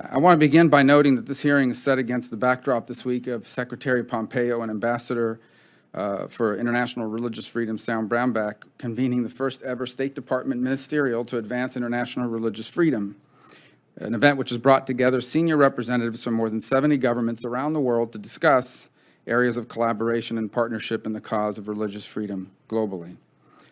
I want to begin by noting that this hearing is set against the backdrop this week of Secretary Pompeo and Ambassador for International Religious Freedom, Sam Brownback, convening the first ever State Department ministerial to advance international religious freedom, an event which has brought together senior representatives from more than 70 governments around the world to discuss areas of collaboration and partnership in the cause of religious freedom globally.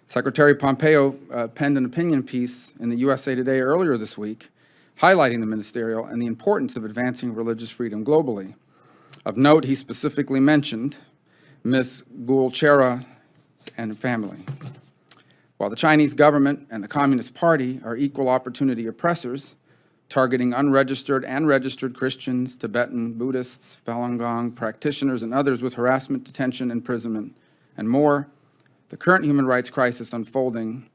Secretary Pompeo penned an opinion piece in the USA Today earlier this week, highlighting the ministerial and the importance of advancing religious freedom globally. Of note, he specifically mentioned Ms. Gulchera and family. While the Chinese government and the Communist Party are equal opportunity oppressors, targeting unregistered and registered Christians, Tibetan, Buddhists, Falun Gong practitioners, and others with harassment, detention, imprisonment, and more, the current human rights crisis unfolding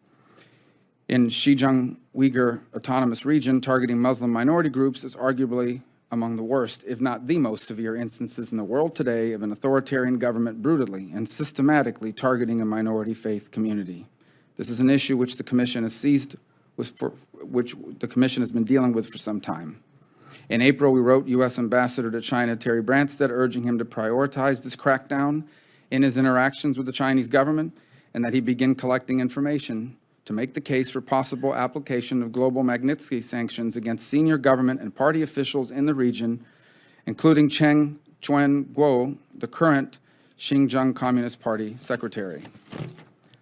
in Xinjiang Uyghur Autonomous Region targeting Muslim minority groups is arguably among the worst, if not the most severe instances in the world today of an authoritarian government brutally and systematically targeting a minority faith community. This is an issue which the Commission has been dealing with for some time. In April, we wrote U.S. Ambassador to China Terry Branstad urging him to prioritize this crackdown in his interactions with the Chinese government and that he begin collecting information to make the case for possible application of global Magnitsky sanctions against senior government and party officials in the region, including Cheng Chuan-guo, the current Xinjiang Communist Party secretary.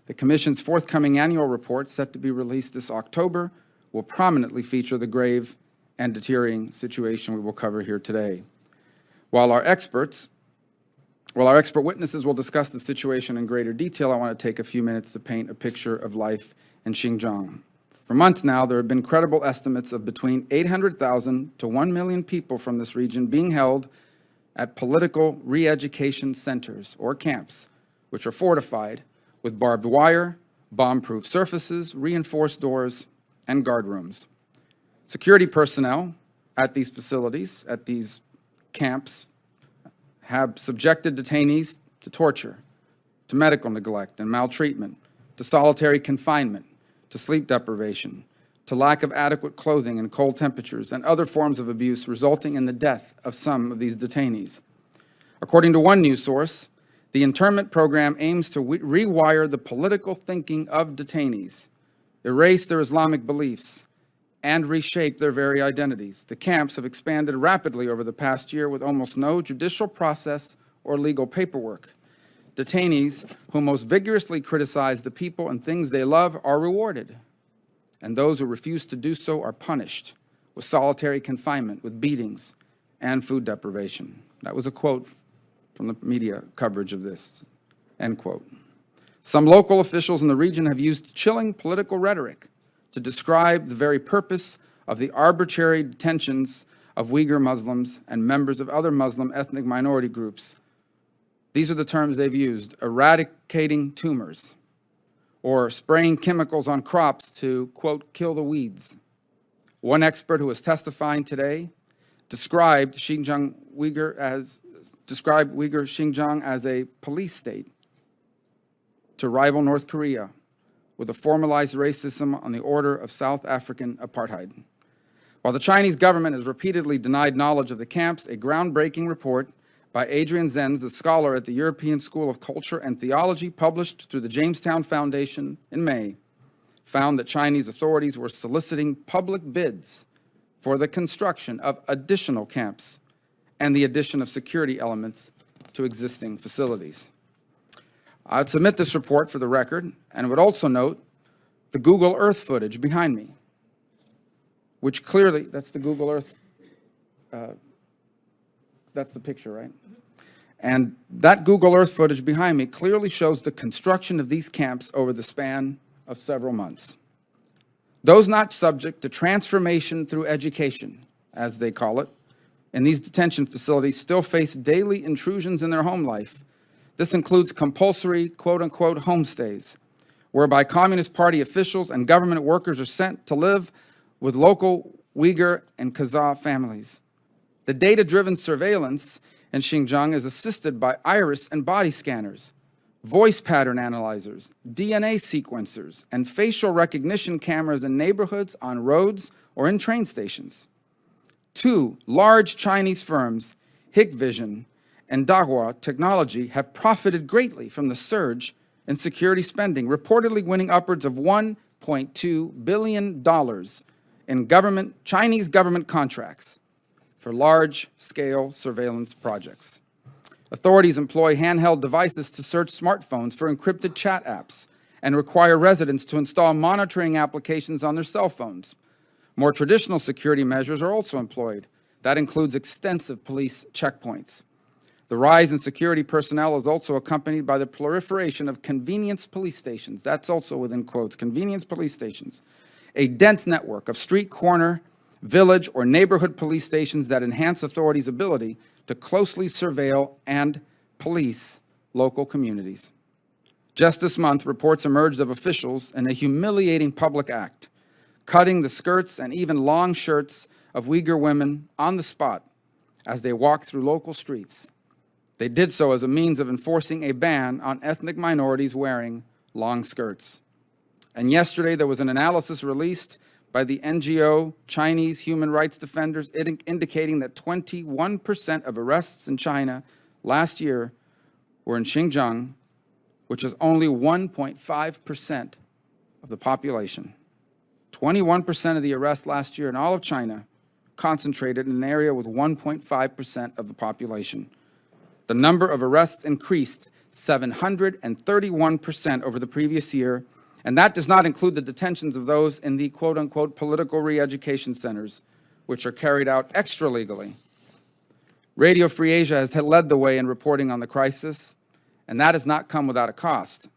The Commission's forthcoming annual report, set to be released this October, will prominently feature the grave and deteriorating situation we will cover here today. While our expert witnesses will discuss the situation in greater detail, I want to take a few minutes to paint a picture of life in Xinjiang. For months now, there have been credible estimates of between 800,000 to 1 million people from this region being held at political re-education centers or camps, which are fortified with barbed wire, bomb-proof surfaces, reinforced doors, and guard rooms. Security personnel at these facilities, at these camps, have subjected detainees to torture, to medical neglect and maltreatment, to solitary confinement, to sleep deprivation, to lack of adequate clothing and cold temperatures, and other forms of abuse resulting in the death of some of these detainees. According to one news source, the internment program aims to rewire the political thinking of detainees, erase their Islamic beliefs, and reshape their very identities. The camps have expanded rapidly over the past year with almost no judicial process or legal paperwork. Detainees who most vigorously criticize the people and things they love are rewarded, and those who refuse to do so are punished with solitary confinement, with beatings, and food deprivation. That was a quote from the media coverage of this, end quote. Some local officials in the region have used chilling political rhetoric to describe the very purpose of the arbitrary detentions of Uyghur Muslims and members of other Muslim ethnic minority groups. These are the terms they've used: eradicating tumors, or spraying chemicals on crops to, quote, kill the weeds. One expert who was testifying today described Uyghur Xinjiang as a police state to rival North Korea, with a formalized racism on the order of South African apartheid. While the Chinese government has repeatedly denied knowledge of the camps, a groundbreaking report by Adrian Zenz, a scholar at the European School of Culture and Theology, published through the Jamestown Foundation in May, found that Chinese authorities were soliciting public bids for the construction of additional camps and the addition of security elements to existing facilities. I'd submit this report for the record, and would also note the Google Earth footage behind me, which clearly, that's the Google Earth, that's the picture, right? And that Google Earth footage behind me clearly shows the construction of these camps over the span of several months. Those not subject to transformation through education, as they call it, in these detention facilities still face daily intrusions in their home life. This includes compulsory, quote-unquote, homestays, whereby Communist Party officials and government workers are sent to live with local Uyghur and Kazakh families. The data-driven surveillance in Xinjiang is assisted by iris and body scanners, voice pattern analyzers, DNA sequencers, and facial recognition cameras in neighborhoods, on roads, or in train stations. Two large Chinese firms, Hikvision and Dahua Technology, have profited greatly from the surge in security spending, reportedly winning upwards of $1.2 billion in Chinese government contracts for large-scale surveillance projects. Authorities employ handheld devices to search smartphones for encrypted chat apps and require residents to install monitoring applications on their cell phones. More traditional security measures are also employed. That includes extensive police checkpoints. The rise in security personnel is also accompanied by the proliferation of convenience police stations. That's also within quotes, convenience police stations. A dense network of street corner, village, or neighborhood police stations that enhance authorities' ability to closely surveil and police local communities. Just this month, reports emerged of officials in a humiliating public act, cutting the skirts and even long shirts of Uyghur women on the spot as they walked through local streets. They did so as a means of enforcing a ban on ethnic minorities wearing long skirts. And yesterday, there was an analysis released by the NGO Chinese Human Rights Defenders indicating that 21% of arrests in China last year were in Xinjiang, which is only 1.5% of the population. 21% of the arrests last year in all of China concentrated in an area with 1.5% of the population. The number of arrests increased 731% over the previous year, and that does not include the detentions of those in the quote-unquote political re-education centers, which are carried out extra-legally. Radio Free Asia has led the way in reporting on the crisis, and that has not come without a cost.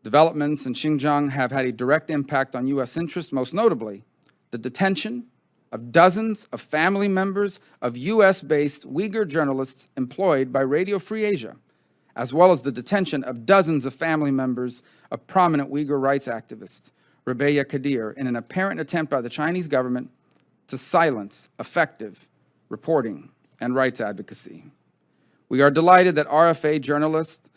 Developments in Xinjiang have had a direct impact on U.S. interests, most notably the detention of dozens of family members of U.S.-based Uyghur journalists employed by Radio Free Asia, as well as the detention of dozens of family members of prominent Uyghur rights activist Rubio Kadir in an apparent attempt by the Chinese government to silence effective reporting and rights advocacy. We are delighted that RFA journalist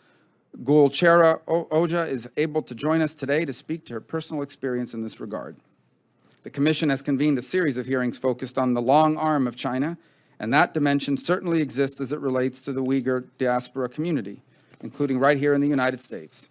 Gulchehra Oja is able to join us today to speak to her personal experience in this regard. The Commission has convened a series of hearings focused on the long arm of China, and that dimension certainly exists as it relates to the Uyghur diaspora community, including right here in the United States.